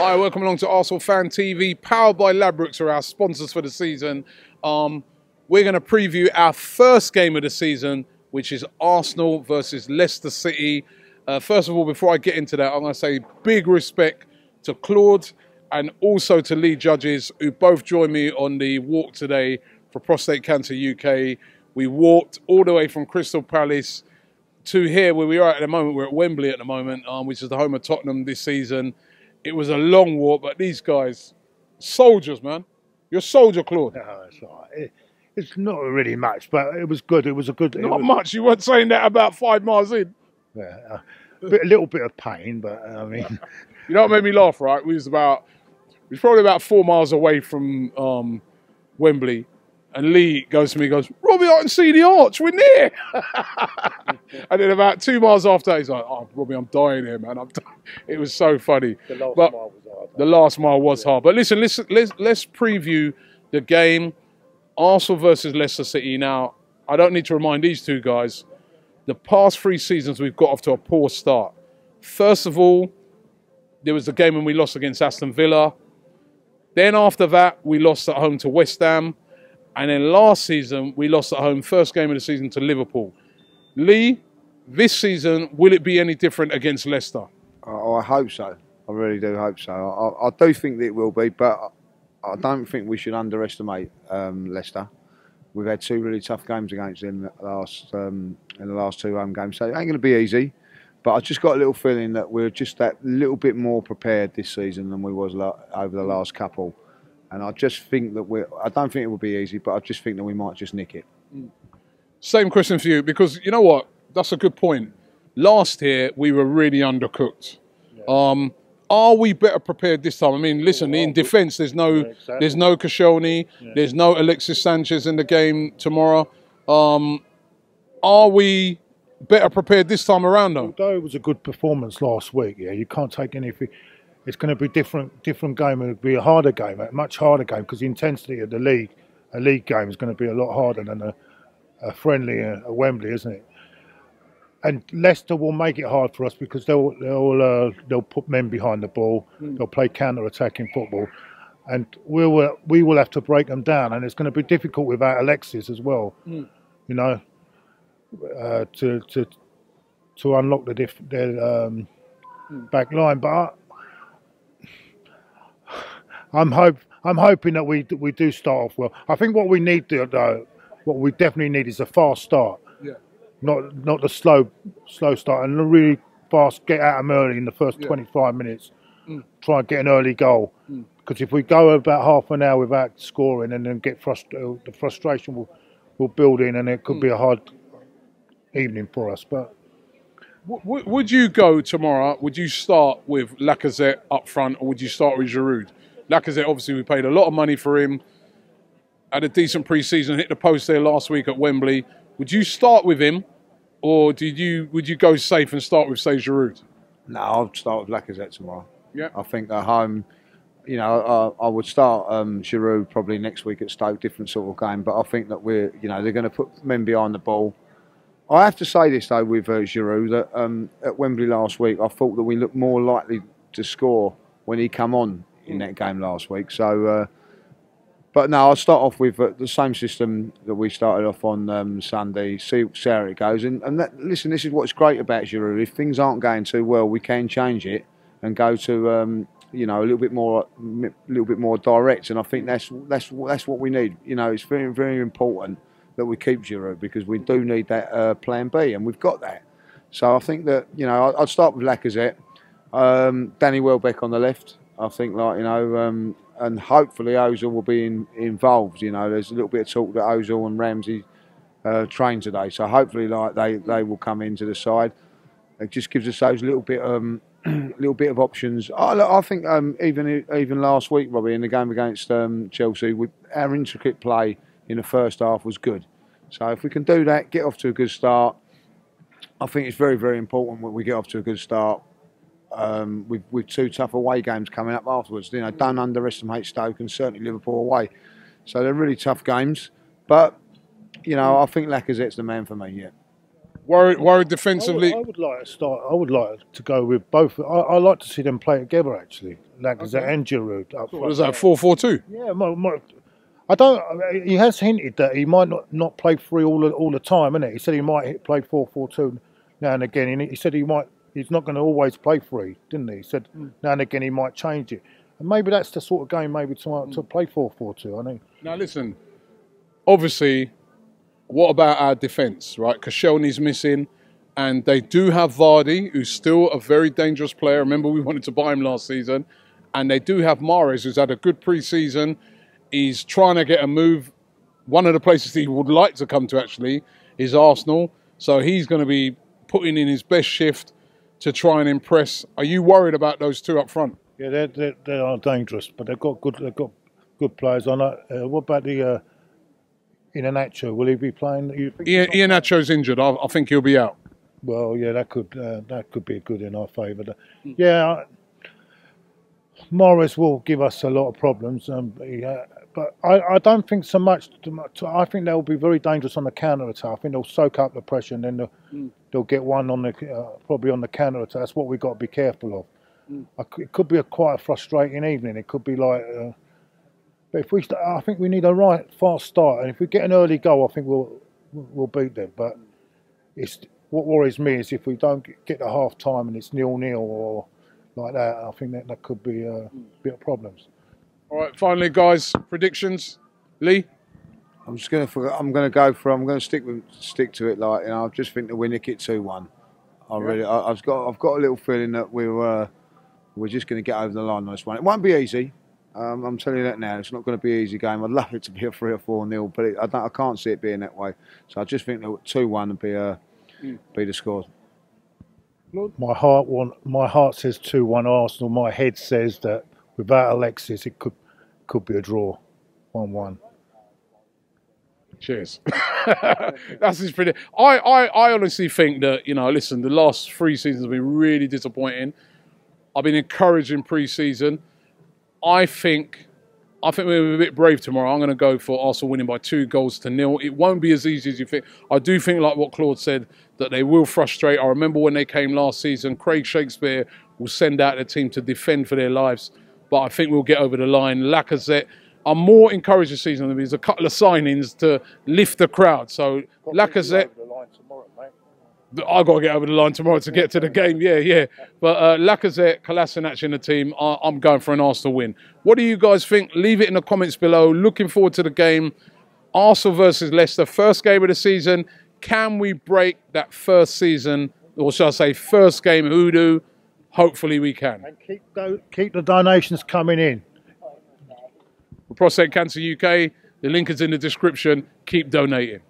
Hi, welcome along to ArsenalFanTV, powered by Ladbrokes, are our sponsors for the season. We're going to preview our first game of the season, which is Arsenal versus Leicester City. First of all, before I get into that, I'm going to say big respect to Claude and also to lead judges who both joined me on the walk today for Prostate Cancer UK. We walked all the way from Crystal Palace to here where we are at the moment. We're at Wembley at the moment, which is the home of Tottenham this season. It was a long walk, but these guys, soldiers, man. You're a soldier, Claude. No, it's all right. It's not really much, but it was good. It was a good... Not much. You weren't saying that about 5 miles in. Yeah, a little bit of pain, but I mean... You know what made me laugh, right? We was probably about 4 miles away from Wembley. And Lee goes to me, goes, Robbie, I can see the arch, we're near. And then about 2 miles after that, he's like, oh, Robbie, I'm dying here, man. It was so funny. The last mile was hard. The last mile was hard. But listen, let's preview the game, Arsenal versus Leicester City. Now, I don't need to remind these two guys, the past 3 seasons we've got off to a poor start. First of all, there was the game when we lost against Aston Villa. Then after that, we lost at home to West Ham. And then last season, we lost at home, first game of the season, to Liverpool. Lee, this season, will it be any different against Leicester? Oh, I hope so. I really do hope so. I do think that it will be, but I don't think we should underestimate Leicester. We've had 2 really tough games against them in the last 2 home games, so it ain't going to be easy. But I just got a little feeling that we're just that little bit more prepared this season than we was over the last couple. And I just think that I don't think it will be easy, but I just think that we might just nick it. Same question for you, because you know what? That's a good point. Last year, we were really undercooked. Yeah. Are we better prepared this time? I mean, listen, in defence, there's no Koscielny, there's no Alexis Sanchez in the game tomorrow. Are we better prepared this time around, though? Although it was a good performance last week, yeah, you can't take anything. It's going to be different game. It'll be a harder game, a much harder game, because the intensity of a league game is going to be a lot harder than a friendly at Wembley, isn't it? And Leicester will make it hard for us because they'll put men behind the ball. They'll play counter-attacking football, and we will have to break them down. And it's going to be difficult without Alexis as well. You know, to unlock their back line, but. I'm hoping that we do start off well. I think what we need to, though, what we definitely need is a fast start. Yeah. Not the slow start, and really fast, get at them early in the first 25 minutes. Try and get an early goal. Because if we go about half an hour without scoring and then get frustrated, the frustration will build in, and it could be a hard evening for us. But would you go tomorrow? Would you start with Lacazette up front, or would you start with Giroud? Lacazette, obviously, we paid a lot of money for him. Had a decent pre-season, hit the post there last week at Wembley. Would you start with him, or would you go safe and start with, say, Giroud? No, I'll start with Lacazette tomorrow. Yeah. I think at home, you know, I would start Giroud probably next week at Stoke, different sort of game. But I think that they're going to put men behind the ball. I have to say this, though, with Giroud, that at Wembley last week, I thought that we looked more likely to score when he come on in that game last week. So, but no, I'll start off with the same system that we started off on Sunday, see how it goes. And listen, this is what's great about Giroud. If things aren't going too well, we can change it and go to you know, a little bit more direct. And I think that's what we need. You know, it's very, very important that we keep Giroud, because we do need that plan B, and we've got that. So I think that, you know, I'd start with Lacazette, Danny Welbeck on the left. I think, like, you know, and hopefully Ozil will be involved. You know, there's a little bit of talk that Ozil and Ramsey trained today, so hopefully, like, they will come into the side. It just gives us those little bit of options. I think even last week, Robbie, in the game against Chelsea, our intricate play in the first half was good. So if we can do that, get off to a good start, I think it's very, very important when we get off to a good start. With 2 tough away games coming up afterwards. You know, don't underestimate Stoke and certainly Liverpool away. So they're really tough games. But, you know, I think Lacazette's the man for me, yeah. Worried defensively. I would like to start. I would like to go with both. I like to see them play together actually, Lacazette and Giroud. Up What was that, 4-4-2? Yeah, I don't. He has hinted that he might not play free all the time, isn't it? He said he might play 4-4-2 now and again. He said he might. He's not going to always play free, didn't he? He said now and again he might change it, and maybe that's the sort of game maybe to play 4-4-2. I think. Now listen, obviously, what about our defence, right? Koscielny's missing, and they do have Vardy, who's still a very dangerous player. Remember, we wanted to buy him last season, and they do have Mahrez, who's had a good pre-season. He's trying to get a move. One of the places he would like to come to, actually, is Arsenal. So he's going to be putting in his best shift to try and impress. Are you worried about those two up front? Yeah, they are dangerous, but they've got good players on it. What about the Iheanacho? Will he be playing? Iheanacho's injured. I think he'll be out. Well, yeah, that could be good in our favour. Yeah, Morris will give us a lot of problems, but I don't think so much. I think they'll be very dangerous on the counter attack. I think they'll soak up the pressure and then they'll get one on the probably on the counter attack. That's what we've got to be careful of. It could be quite a frustrating evening. It could be like. But I think we need a right fast start, and if we get an early goal, I think we'll beat them. But what worries me is if we don't get to half time and it's 0-0 or like that. I think that could be a bit of problems. All right, finally, guys, predictions. Lee, I'm going to stick to it. Like, I just think that we nick it 2-1. I've got a little feeling that we're just going to get over the line on this one. It won't be easy. I'm telling you that now. It's not going to be an easy game. I'd love it to be a 3 or 4-0, but I can't see it being that way. So I just think that 2-1 would be the score. My heart says 2-1 Arsenal. My head says that without Alexis, it could be a draw, 1-1. Cheers. That's his prediction. I honestly think that, listen, the last 3 seasons have been really disappointing. I've been encouraging pre-season. I think we're a bit brave tomorrow. I'm going to go for Arsenal winning by 2-0. It won't be as easy as you think. I do think, like what Claude said, that they will frustrate. I remember when they came last season, Craig Shakespeare will send out the team to defend for their lives. But I think we'll get over the line. Lacazette, I'm more encouraged this season than there's a couple of signings to lift the crowd. So Lacazette, I've got to get over the line tomorrow to get to the game. Yeah. But Lacazette, Kolasinac in the team, I'm going for an Arsenal win. What do you guys think? Leave it in the comments below. Looking forward to the game. Arsenal versus Leicester, first game of the season. Can we break that first season, or shall I say first game hoodoo? Hopefully we can. And keep the donations coming in. For Prostate Cancer UK, the link is in the description. Keep donating.